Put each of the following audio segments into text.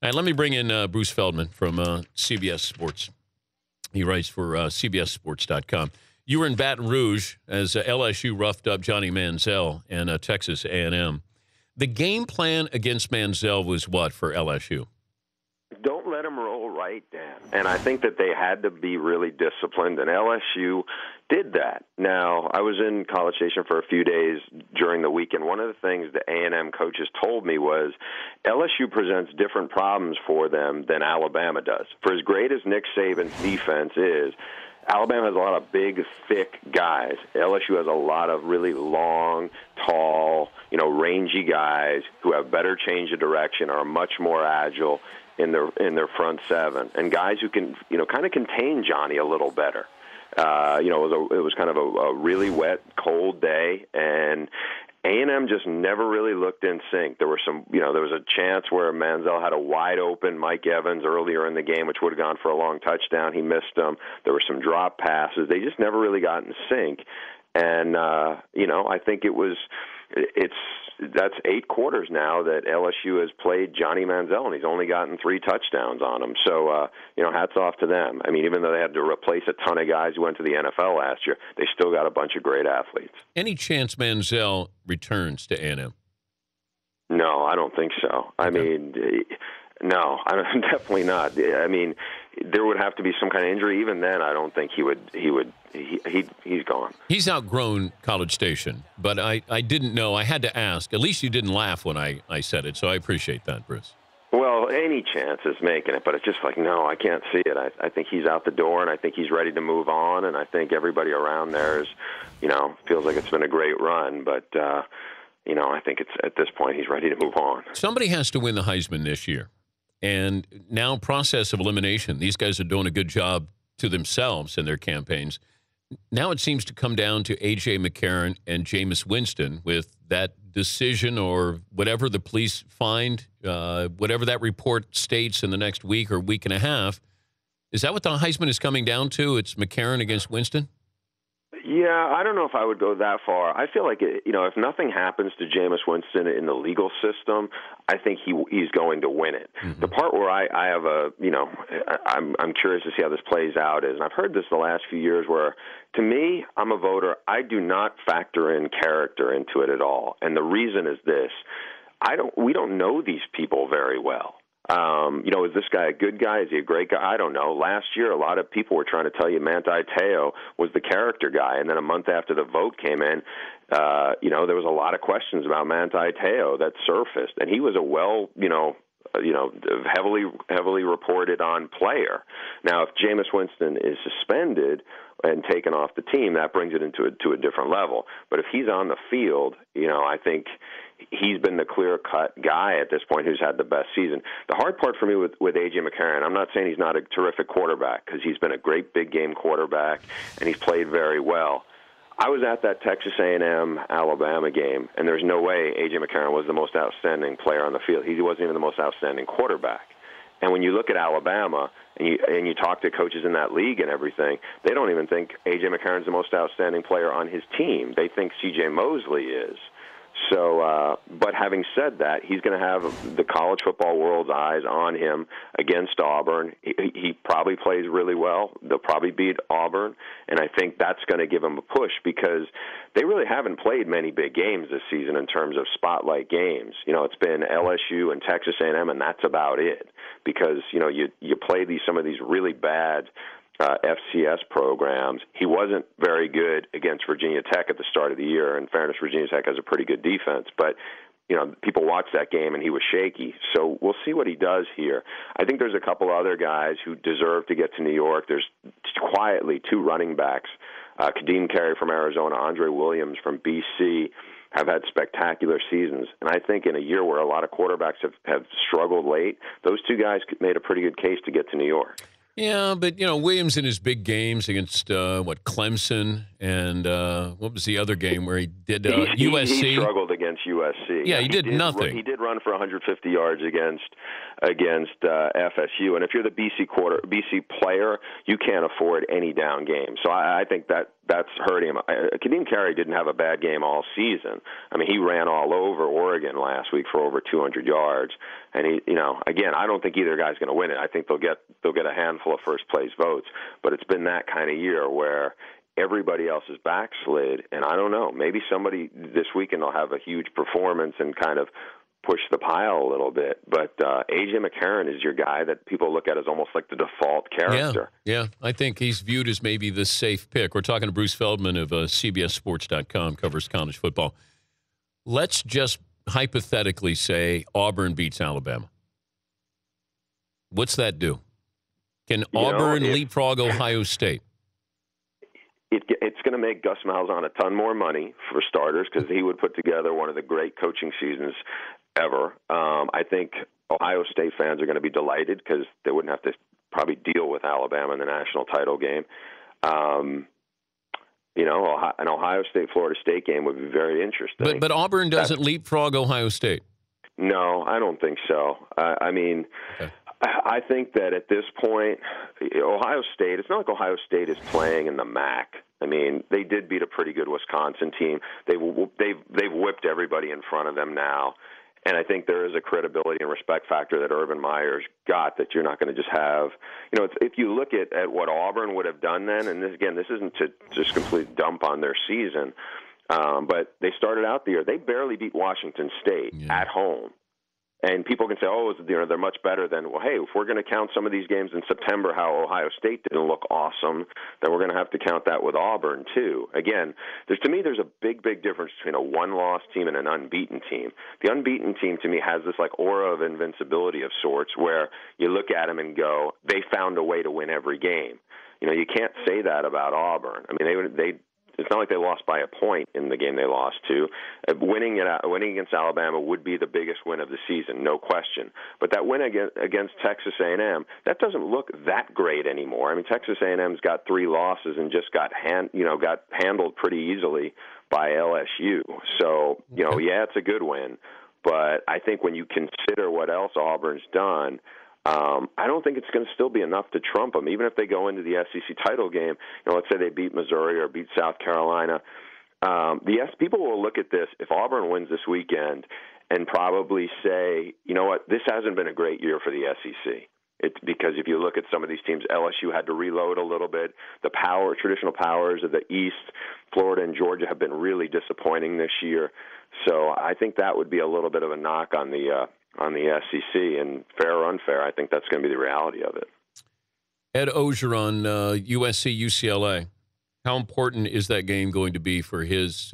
right, let me bring in Bruce Feldman from CBS Sports. He writes for CBSSports.com. You were in Baton Rouge as LSU roughed up Johnny Manziel and Texas A&M. The game plan against Manziel was what for LSU? Don't let him roll right, Dan. And I think that they had to be really disciplined, and LSU did that. Now, I was in College Station for a few days during the week, and one of the things the A&M coaches told me was LSU presents different problems for them than Alabama does. For as great as Nick Saban's defense is, Alabama has a lot of big, thick guys. LSU has a lot of really long, tall, rangy guys who have better change of direction, are much more agile in their front seven, and guys who can, kind of contain Johnny a little better. It was kind of a really wet, cold day, and A&M just never really looked in sync. There were there was a chance where Manziel had a wide open Mike Evans earlier in the game, which would have gone for a long touchdown. He missed them. There were some drop passes. They just never really got in sync. And, I think that's 8 quarters now that LSU has played Johnny Manziel, and he's only gotten 3 touchdowns on him. So, hats off to them. I mean, even though they had to replace a ton of guys who went to the NFL last year, they still got a bunch of great athletes. Any chance Manziel returns to A&M? No, I don't think so. Okay. I mean, no, definitely not. I mean, there would have to be some kind of injury. Even then, I don't think he's gone. He's outgrown College Station, but I didn't know. I had to ask. At least you didn't laugh when I said it, so I appreciate that, Bruce. Well, any chance is making it, but it's just like, no, I can't see it. I think he's out the door, and I think he's ready to move on, and I think everybody around there is, feels like it's been a great run, but, I think it's at this point he's ready to move on. Somebody has to win the Heisman this year. And now process of elimination. These guys are doing a good job to themselves in their campaigns. Now it seems to come down to A.J. McCarron and Jameis Winston with that decision or whatever the police find, whatever that report states in the next week or week and a half. Is that what the Heisman is coming down to? It's McCarron against Winston? Yeah, I don't know if I would go that far. I feel like, if nothing happens to Jameis Winston in the legal system, I think he's going to win it. Mm-hmm. The part where I have I'm curious to see how this plays out is, and I've heard this the last few years where, to me, I'm a voter, I do not factor in character into it at all. And the reason is this. We don't know these people very well. Is this guy a good guy? Is he a great guy? I don't know. Last year, a lot of people were trying to tell you Manti Te'o was the character guy, and then a month after the vote came in, there was a lot of questions about Manti Te'o that surfaced, and he was a heavily reported on player. Now, if Jameis Winston is suspended and taken off the team, that brings it to a different level. But if he's on the field, I think he's been the clear-cut guy at this point who's had the best season. The hard part for me with A.J. McCarron, I'm not saying he's not a terrific quarterback because he's been a great big-game quarterback and he's played very well. I was at that Texas A&M Alabama game, and there's no way A.J. McCarron was the most outstanding player on the field. He wasn't even the most outstanding quarterback. And when you look at Alabama and you talk to coaches in that league and everything, they don't even think A.J. McCarron's the most outstanding player on his team. They think C.J. Mosley is. So, but having said that, he's going to have the college football world's eyes on him against Auburn. He probably plays really well. They'll probably beat Auburn, and I think that's going to give him a push because they really haven't played many big games this season in terms of spotlight games. It's been LSU and Texas A&M, and that's about it because, you play some of these really bad FCS programs. He wasn't very good against Virginia Tech at the start of the year. In fairness, Virginia Tech has a pretty good defense, but people watched that game and he was shaky. So we'll see what he does here. I think there's a couple other guys who deserve to get to New York. There's quietly 2 running backs, Kadeem Carey from Arizona, Andre Williams from BC, have had spectacular seasons. And I think in a year where a lot of quarterbacks have struggled late, those 2 guys made a pretty good case to get to New York. Yeah, but, Williams in his big games against, Clemson and what was the other game where he did USC? He struggled against USC. Yeah, he did nothing. He did run for 150 yards against FSU. And if you're the BC player, you can't afford any down game. So I think that that's hurting him. Kadeem Carey didn't have a bad game all season. I mean, he ran all over Oregon last week for over 200 yards. And he, again, I don't think either guy's going to win it. I think they'll get a handful of first place votes. But it's been that kind of year where everybody else is backslid. And I don't know, maybe somebody this weekend will have a huge performance and kind of push the pile a little bit. But A.J. McCarron is your guy that people look at as almost like the default character. Yeah. I think he's viewed as maybe the safe pick. We're talking to Bruce Feldman of CBSSports.com, covers college football. Let's just hypothetically say Auburn beats Alabama. What's that do? Can Auburn leapfrog Ohio State? It's going to make Gus Malzahn a ton more money, for starters, because he would put together one of the great coaching seasons ever. I think Ohio State fans are going to be delighted because they wouldn't have to probably deal with Alabama in the national title game. An Ohio State-Florida State game would be very interesting. But Auburn doesn't leapfrog Ohio State. No, I don't think so. Okay. I think that at this point, Ohio State, it's not like Ohio State is playing in the MAC. I mean, they did beat a pretty good Wisconsin team. They've whipped everybody in front of them now. And I think there is a credibility and respect factor that Urban Meyer's got that you're not going to just have. If you look at what Auburn would have done then, and this isn't to just complete dump on their season, but they started out the year, they barely beat Washington State at home. And people can say, they're much better than, well, hey, if we're going to count some of these games in September how Ohio State didn't look awesome, then we're going to have to count that with Auburn, too. Again, to me, there's a big, big difference between a one-loss team and an unbeaten team. The unbeaten team, to me, has this like aura of invincibility of sorts where you look at them and go, they found a way to win every game. You can't say that about Auburn. I mean, it's not like they lost by a point in the game they lost to. Winning against Alabama would be the biggest win of the season, no question. But that win against Texas A&M, that doesn't look that great anymore. I mean, Texas A&M's got 3 losses and just got handled pretty easily by LSU. So, it's a good win. But I think when you consider what else Auburn's done, I don't think it's going to still be enough to trump them, even if they go into the SEC title game. Let's say they beat Missouri or beat South Carolina. People will look at this, if Auburn wins this weekend, and probably say, you know what, this hasn't been a great year for the SEC. It's because if you look at some of these teams, LSU had to reload a little bit. The traditional powers of the East, Florida and Georgia, have been really disappointing this year. So I think that would be a little bit of a knock on the SEC, and fair or unfair, I think that's going to be the reality of it. Ed Ogeron, USC, UCLA. How important is that game going to be for his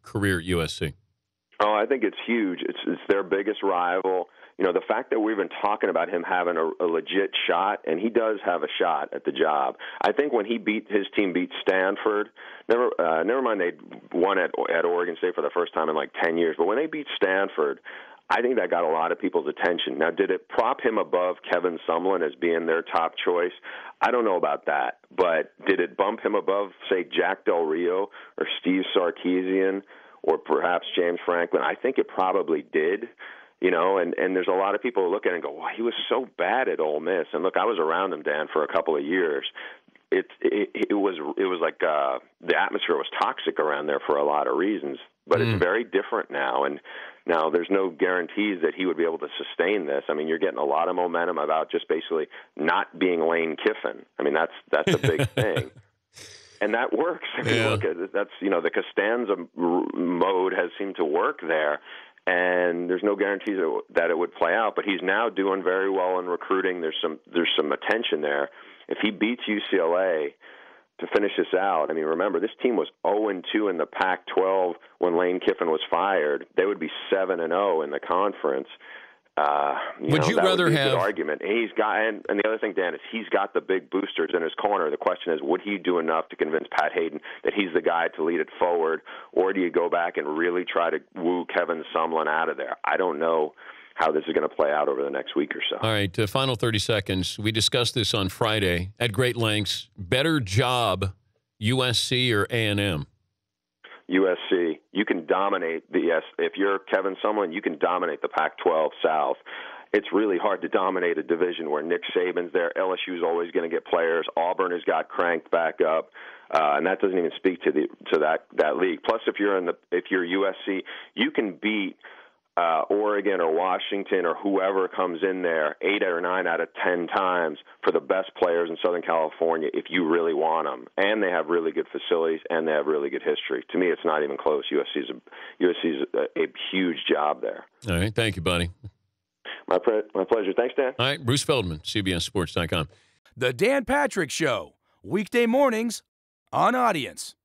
career at USC? Oh, I think it's huge. It's their biggest rival. The fact that we've been talking about him having a legit shot, and he does have a shot at the job. I think when his team beat Stanford, never mind they won at Oregon State for the first time in like 10 years, but when they beat Stanford, I think that got a lot of people's attention. Now, did it prop him above Kevin Sumlin as being their top choice? I don't know about that. But did it bump him above, say, Jack Del Rio or Steve Sarkisian or perhaps James Franklin? I think it probably did. And there's a lot of people who look at it and go, well, he was so bad at Ole Miss. And look, I was around him, Dan, for a couple of years. It was like the atmosphere was toxic around there for a lot of reasons. But it's very different now. And now there's no guarantees that he would be able to sustain this. I mean, you're getting a lot of momentum about just basically not being Lane Kiffin. I mean, that's a big thing. And that works. I mean, look, that's, the Costanza mode has seemed to work there. And there's no guarantees that it would play out. But he's now doing very well in recruiting. There's some attention there. If he beats UCLA to finish this out, I mean, remember, this team was 0-2 in the Pac-12 when Lane Kiffin was fired. They would be 7-0 in the conference. Would you rather would be have a good argument? And he's got, and the other thing, Dan, is he's got the big boosters in his corner. The question is, would he do enough to convince Pat Hayden that he's the guy to lead it forward, or do you go back and really try to woo Kevin Sumlin out of there? I don't know how this is going to play out over the next week or so. All right, final 30 seconds. We discussed this on Friday at great lengths. Better job, USC or A&M? USC. You can dominate if you're Kevin Sumlin, you can dominate the Pac-12 South. it's really hard to dominate a division where Nick Saban's there. LSU's always going to get players. Auburn has got cranked back up. And that doesn't even speak to that league. Plus, if you're USC, you can beat Oregon or Washington or whoever comes in there 8 or 9 out of 10 times for the best players in Southern California if you really want them. And they have really good facilities and they have really good history. To me, it's not even close. USC's a huge job there. All right. Thank you, buddy. My pleasure. Thanks, Dan. All right. Bruce Feldman, CBSSports.com. The Dan Patrick Show, weekday mornings on Audience.